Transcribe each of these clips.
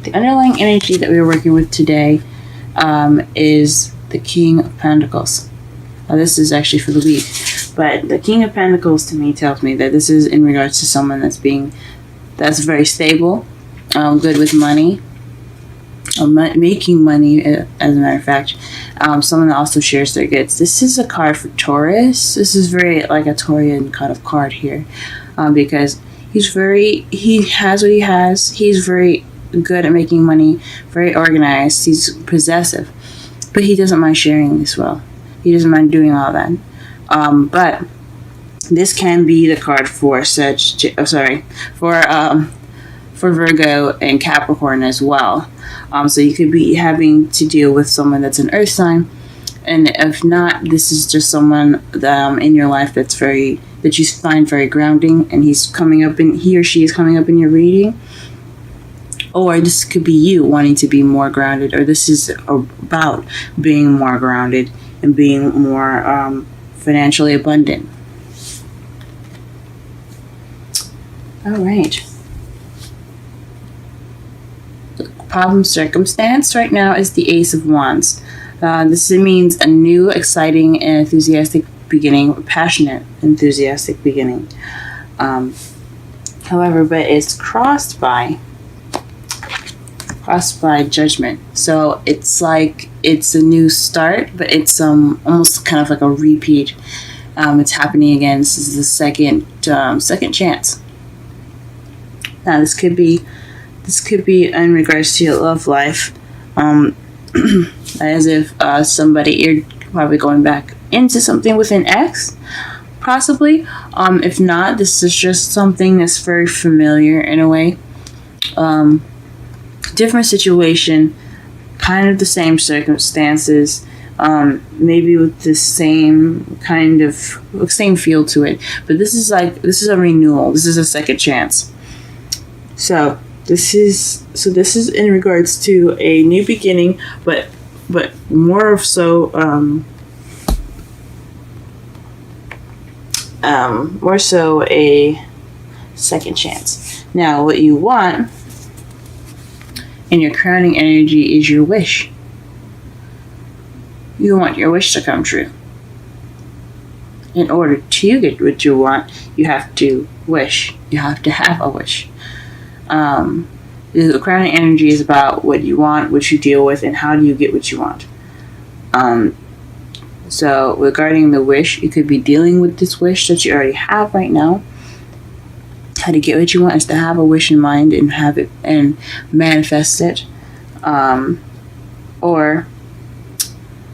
the underlying energy that we're working with today is the King of Pentacles. This is actually for the week, but the King of Pentacles to me tells me that this is in regards to someone that's very stable, good with money, making money, as a matter of fact. Someone that also shares their goods. This is a card for Taurus. This is very like a Taurian kind of card here, because he has what he has. He's very good at making money, very organized. He's possessive, but he doesn't mind sharing as well. He doesn't mind doing all that. But this can be the card for for Virgo and Capricorn as well. So you could be having to deal with someone that's an earth sign, and if not, this is just someone in your life that you find very grounding, and he or she is coming up in your reading. Or this could be you wanting to be more grounded, or this is about being more grounded and being more financially abundant. All right. The problem circumstance right now is the Ace of Wands. This means a new, exciting, and enthusiastic beginning, passionate, enthusiastic beginning. However, but it's crossed by Judgment. So it's like it's a new start, but it's almost kind of like a repeat. It's happening again. This is the second chance. Now this could be in regards to your love life, as if you're probably going back into something with an ex, possibly. If not, this is just something that's very familiar in a way. Different situation, kind of the same circumstances, maybe with the same feel to it. But this is a renewal. This is a second chance. So this is in regards to a new beginning, but more so a second chance. Now, what you want in your crowning energy is your wish. You want your wish to come true. In order to get what you want, you have to wish. You have to have a wish. The crowning energy is about what you want, what you deal with, and how do you get what you want. So regarding the wish, you could be dealing with this wish that you already have right now. How to get what you want is to have a wish in mind and have it and manifest it, or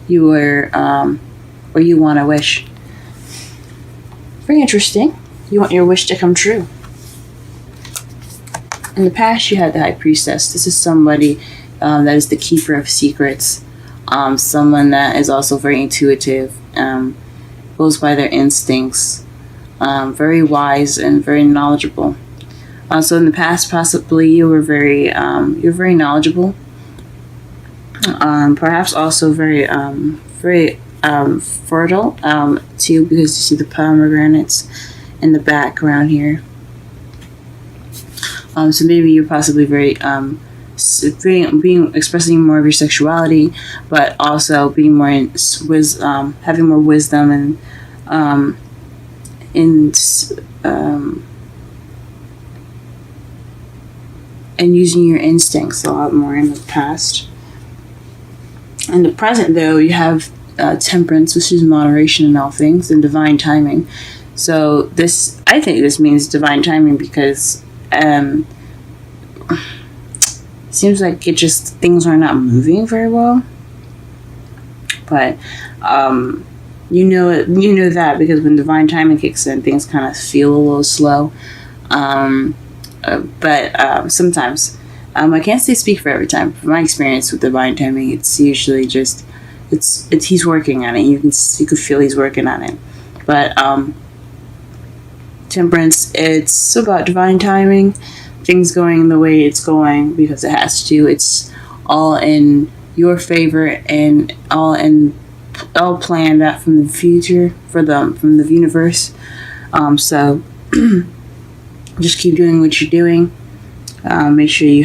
you want a wish. Very interesting. You want your wish to come true. In the past, you had the High Priestess. This is somebody that is the keeper of secrets. Someone that is also very intuitive, goes by their instincts, very wise and very knowledgeable. So in the past, possibly you were you're very knowledgeable. Perhaps also very fertile too, because you see the pomegranates in the background here. So maybe you're possibly expressing more of your sexuality, but also being more having more wisdom and using your instincts a lot more in the past. In the present, though, you have temperance, which is moderation in all things, and divine timing. So I think this means divine timing because seems like things are not moving very well. But you know that because when divine timing kicks in, things kind of feel a little slow. But sometimes I can't speak for every time. From my experience with divine timing, it's usually just he's working on it. You could feel he's working on it. But temperance, it's about divine timing, things going the way it's going because it has to. It's all in your favor and all planned out from the future from the universe. So just keep doing what you're doing. Make sure you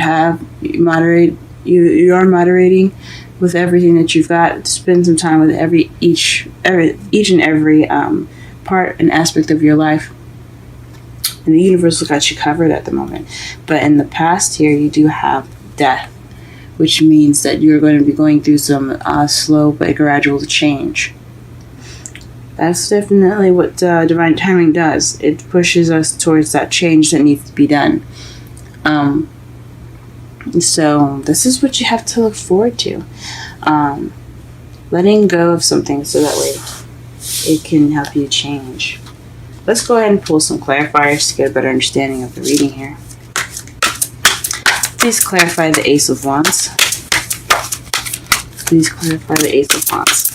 moderate. You are moderating with everything that you've got. Spend some time with each and every part and aspect of your life. And the universe has got you covered at the moment. But in the past here, you do have death, which means that you're going to be going through some slow but gradual change. That's definitely what divine timing does. It pushes us towards that change that needs to be done. So this is what you have to look forward to. Letting go of something so that way it can help you change. Let's go ahead and pull some clarifiers to get a better understanding of the reading here. Please clarify the Ace of Wands. Please clarify the Ace of Wands.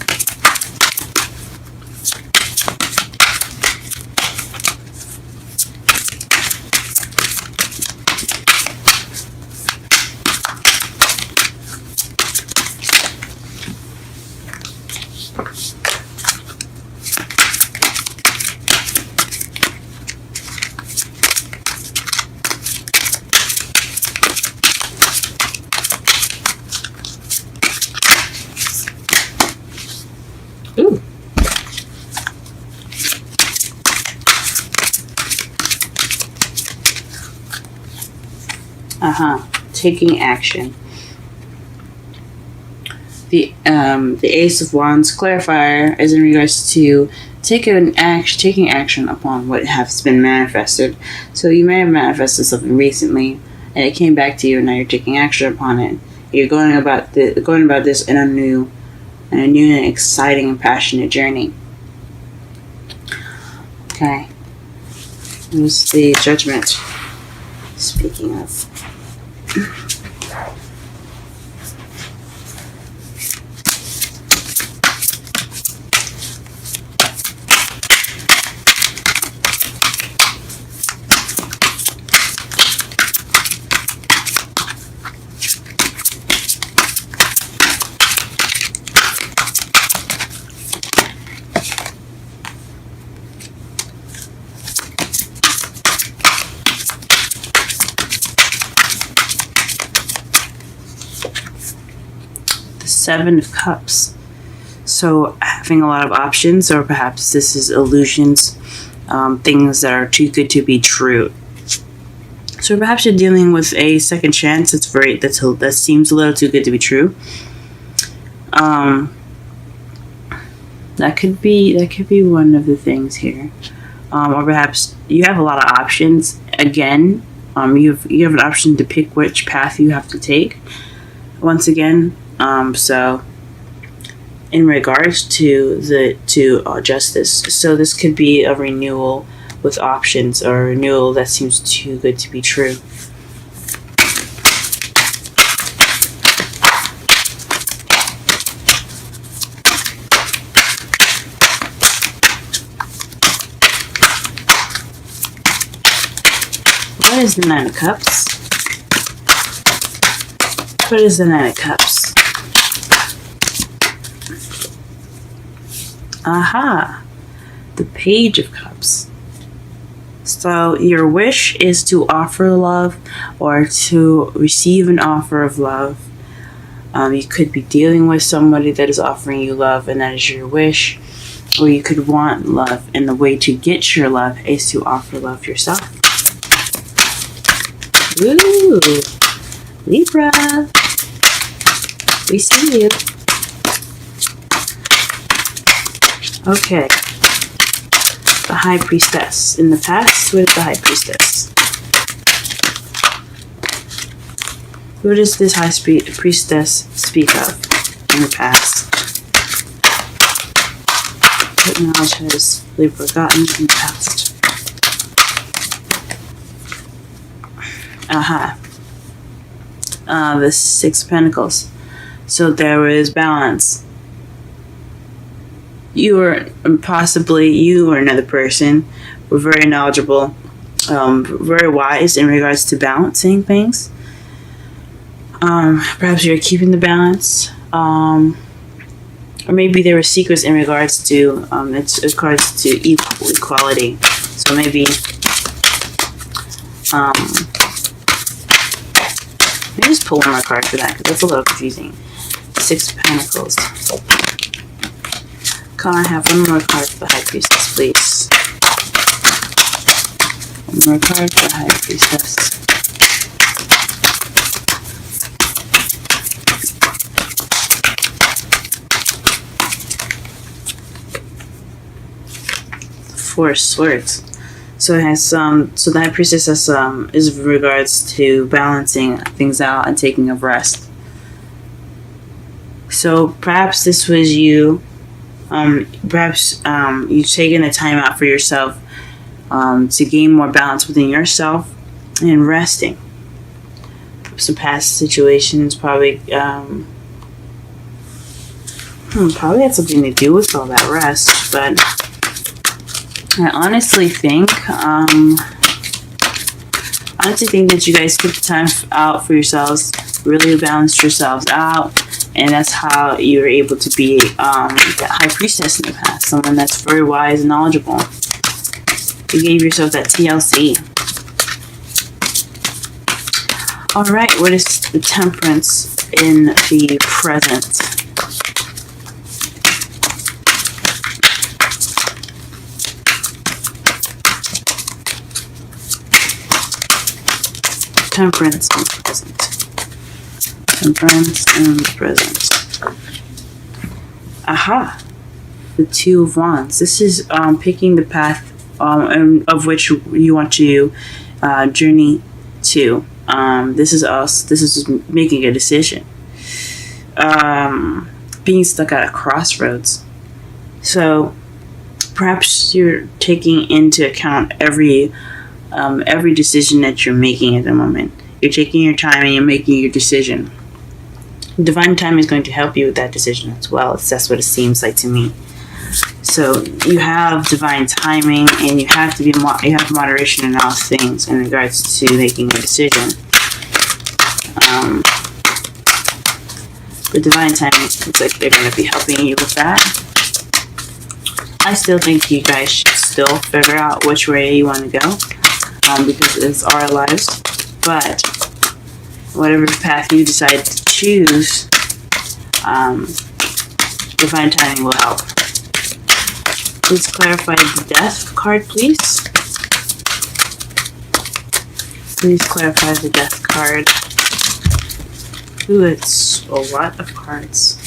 Ooh. Taking action. The Ace of Wands clarifier is in regards to taking action upon what has been manifested. So you may have manifested something recently, and it came back to you, and now you're taking action upon it. You're going about this in a new and exciting and passionate journey. Okay. Here's the Judgment. Speaking of. Seven of Cups. So having a lot of options, or perhaps this is illusions, things that are too good to be true. So perhaps you're dealing with a second chance that seems a little too good to be true. That could be one of the things here. Or perhaps you have a lot of options. Again, you have an option to pick which path you have to take. Once again, so in regards to justice, so this could be a renewal with options, or a renewal that seems too good to be true. What is the Nine of Cups? What is the Nine of Cups? The Page of Cups. So your wish is to offer love, or to receive an offer of love. You could be dealing with somebody that is offering you love, and that is your wish. Or you could want love, and the way to get your love is to offer love yourself. Ooh, Libra, we see you. Okay. The High Priestess. In the past, what is the High Priestess? What does this High Priestess speak of in the past? What knowledge has Libra gotten in the past? The Six of Pentacles. So there is balance. You or another person were very knowledgeable, very wise in regards to balancing things. Perhaps you're keeping the balance, or maybe there were secrets in regards to equality. So maybe Let me just pull one more card for that, because that's a little confusing. 6 of Pentacles. Can I have one more card for the High Priestess, please? One more card for the High Priestess. Four of Swords. So it has so the High Priestess has is in regards to balancing things out and taking a rest. So perhaps this was you. Perhaps you've taken the time out for yourself to gain more balance within yourself and resting. Some past situations probably probably had something to do with all that rest, but I honestly think that you guys took the time out for yourselves, really balanced yourselves out, and that's how you were able to be that High Priestess in the past, someone that's very wise and knowledgeable. You gave yourself that TLC. Alright, what is the Temperance in the present? Temperance in the present. Temperance in the present. Aha! The Two of Wands. This is picking the path of which you want to journey to. This is us. This is just making a decision. Being stuck at a crossroads. So perhaps you're taking into account every decision that you're making at the moment. You're taking your time and you're making your decision. Divine time is going to help you with that decision as well. That's what it seems like to me. So you have divine timing, and you have moderation in all things in regards to making a decision. The divine timing, it's like they're going to be helping you with that. I still think you guys should still figure out which way you want to go, because it's our lives. But whatever path you decide to choose, divine timing will help. Please clarify the Death card, please. Please clarify the Death card. Ooh, it's a lot of cards.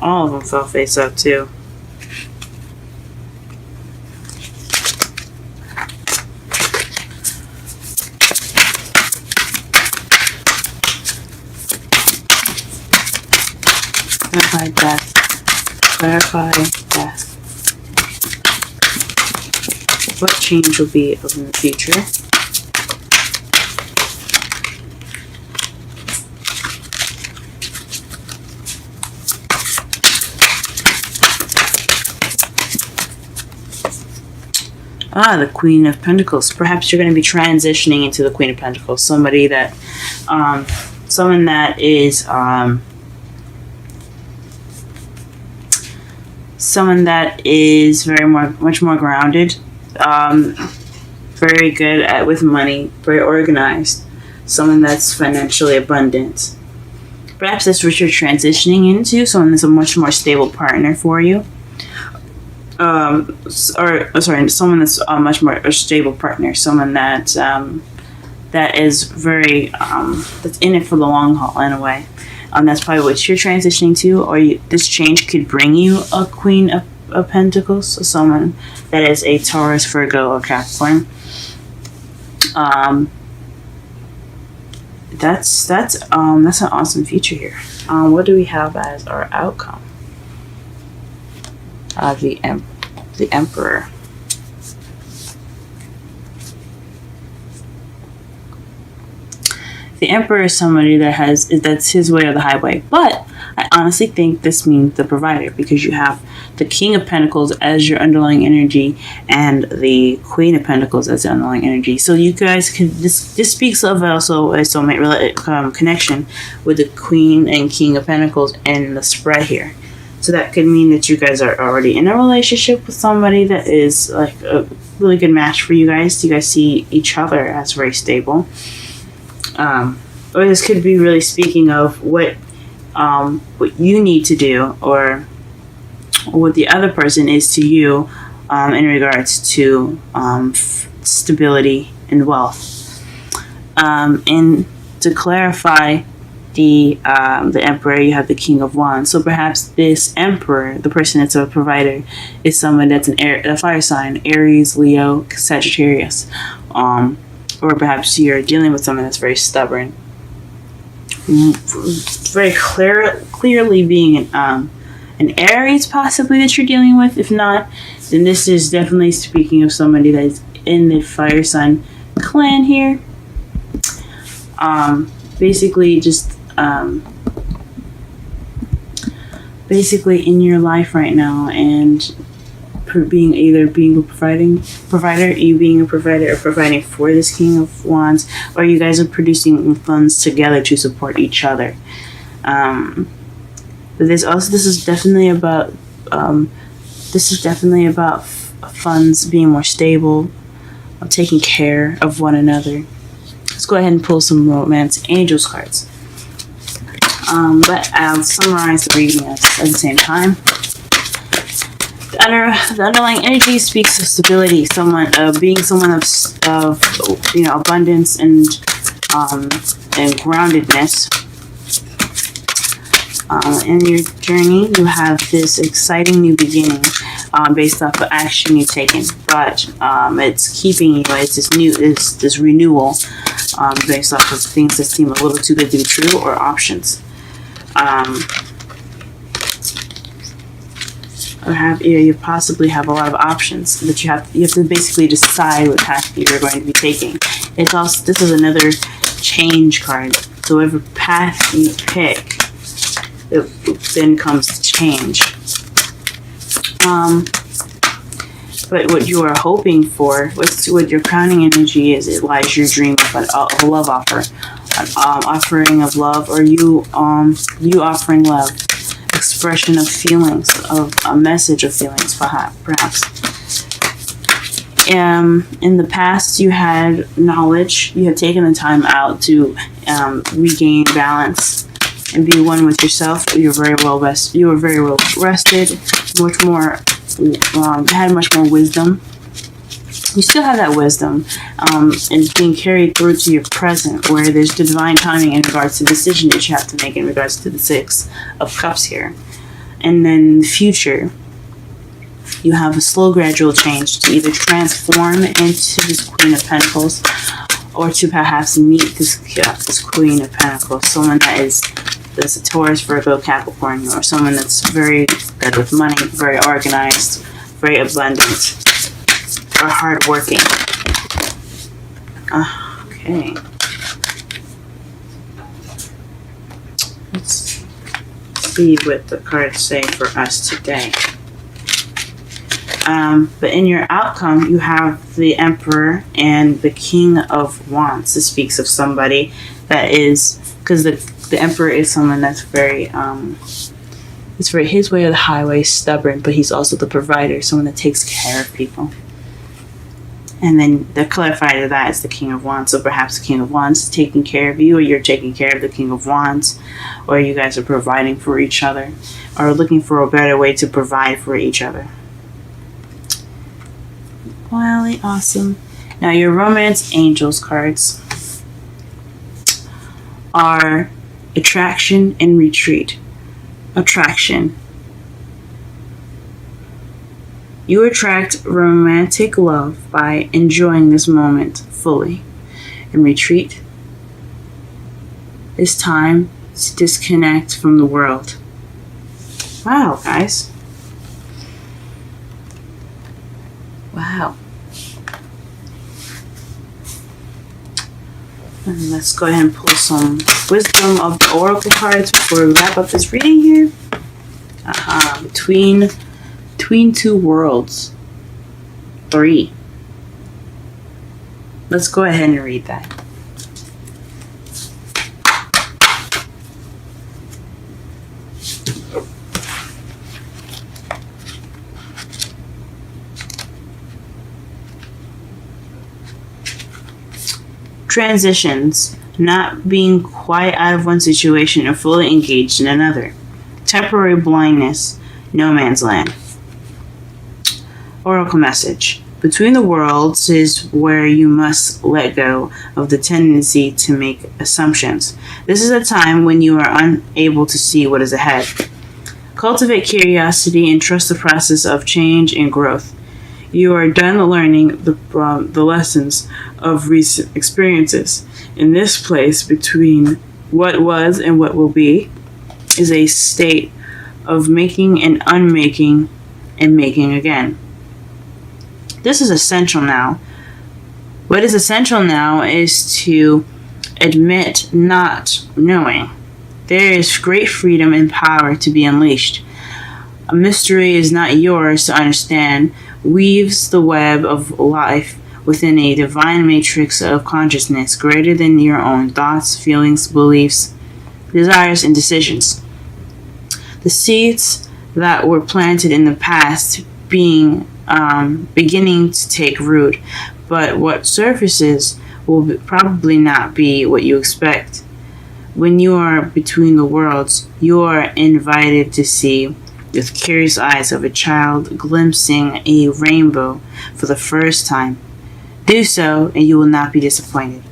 All of them fell face up, too. Clarify death. Clarify death. What change will be in the future? The Queen of Pentacles. Perhaps you're going to be transitioning into the Queen of Pentacles. Somebody that, someone that is, someone that is much more grounded, very good with money, very organized, someone that's financially abundant. Perhaps that's what you're transitioning into, someone that's a much more stable partner for you. Someone that's a much more stable partner, someone that that is very that's in it for the long haul in a way. That's probably what you're transitioning to, or this change could bring you a Queen of Pentacles, so someone that is a Taurus, Virgo, or Capricorn. That's an awesome future here. What do we have as our outcome? The Emperor. The Emperor is somebody that's his way or the highway. But I honestly think this means the provider, because you have the King of Pentacles as your underlying energy and the Queen of Pentacles as the underlying energy. So you guys can, this speaks of also a soulmate connection with the Queen and King of Pentacles in the spread here. So that could mean that you guys are already in a relationship with somebody that is like really good match for you guys. You guys see each other as very stable. Or this could be really speaking of what you need to do, or what the other person is to you, in regards to stability and wealth. And to clarify the Emperor, you have the King of Wands. So perhaps this Emperor, the person that's a provider, is someone that's a fire sign: Aries, Leo, Sagittarius. Or perhaps you're dealing with someone that's very stubborn, very clearly being an Aries possibly that you're dealing with. If not, then this is definitely speaking of somebody that is in the fire sign clan here. Basically just basically in your life right now, and being a provider, you being a provider or providing for this King of Wands, or you guys are producing funds together to support each other. But this is definitely about funds being more stable, taking care of one another. Let's go ahead and pull some Romance Angels cards. But I'll summarize the reading at the same time. The underlying energy speaks of stability, being someone of abundance and groundedness. In your journey, you have this exciting new beginning based off of action you've taken, but it's keeping you. It's this renewal based off of things that seem a little too good to be true, or options. You possibly have a lot of options that you have to basically decide what path you're going to be taking. This is another change card. So whatever path you pick, it then comes to change. But what you are hoping for, what your crowning energy is, it lies your dream of a love offer, an offering of love, or you offering love. Expression of feelings, of a message of feelings, perhaps. In the past, you had knowledge. You had taken the time out to regain balance and be one with yourself. You were very well rested. Much more, had much more wisdom. You still have that wisdom, and being carried through to your present, where there's divine timing in regards to the decision that you have to make in regards to the Six of Cups here. And then in the future, you have a slow, gradual change to either transform into this Queen of Pentacles, or to perhaps meet this Queen of Pentacles, someone that's a Taurus, Virgo, Capricorn, or someone that's very good with money, very organized, very abundant, or hardworking. Okay. Let's see what the cards say for us today. But in your outcome, you have the Emperor and the King of Wands. This speaks of somebody that is, because the Emperor is someone that's very, it's very his way or the highway, stubborn, but he's also the provider, someone that takes care of people. And then the clarifier to that is the King of Wands. So perhaps the King of Wands is taking care of you, or you're taking care of the King of Wands, or you guys are providing for each other, or looking for a better way to provide for each other. Really awesome. Now your Romance Angels cards are attraction and retreat. Attraction. You attract romantic love by enjoying this moment fully. And retreat is time to disconnect from the world. Wow, guys. Wow. And let's go ahead and pull some wisdom of the oracle cards before we wrap up this reading here. Between two worlds. 3. Let's go ahead and read that. Transitions, not being quite out of one situation and fully engaged in another. Temporary blindness, no man's land. Oracle message. Between the worlds is where you must let go of the tendency to make assumptions. This is a time when you are unable to see what is ahead. Cultivate curiosity and trust the process of change and growth. You are done learning the lessons of recent experiences. In this place between what was and what will be is a state of making and unmaking and making again. This is essential now. What is essential now is to admit not knowing. There is great freedom and power to be unleashed. A mystery is not yours to understand, weaves the web of life within a divine matrix of consciousness greater than your own thoughts, feelings, beliefs, desires, and decisions. The seeds that were planted in the past beginning to take root, but what surfaces will probably not be what you expect. When you are between the worlds, you are invited to see with curious eyes of a child glimpsing a rainbow for the first time. Do so, and you will not be disappointed.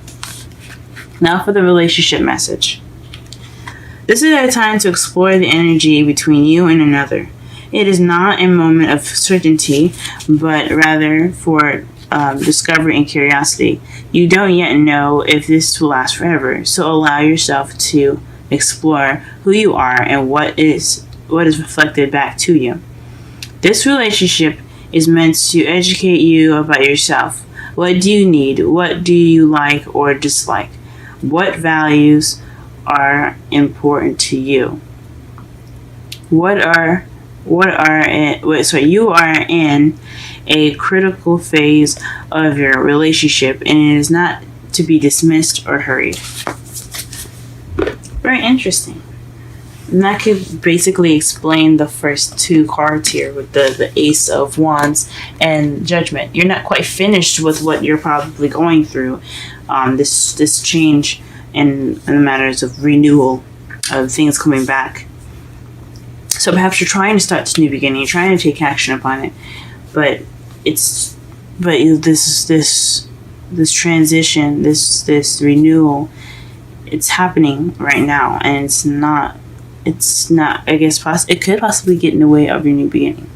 Now for the relationship message. This is a time to explore the energy between you and another. It is not a moment of certainty, but rather for discovery and curiosity. You don't yet know if this will last forever, so allow yourself to explore who you are and what is reflected back to you. This relationship is meant to educate you about yourself. What do you need? What do you like or dislike? What values are important to you? You are in a critical phase of your relationship, and it is not to be dismissed or hurried. Very interesting. And that could basically explain the first two cards here with the Ace of Wands and Judgment. You're not quite finished with what you're probably going through. This change in the matters of renewal, of things coming back. So perhaps you're trying to start this new beginning. You're trying to take action upon it, but this transition, this renewal, it's happening right now, and it's not. I guess it could possibly get in the way of your new beginning.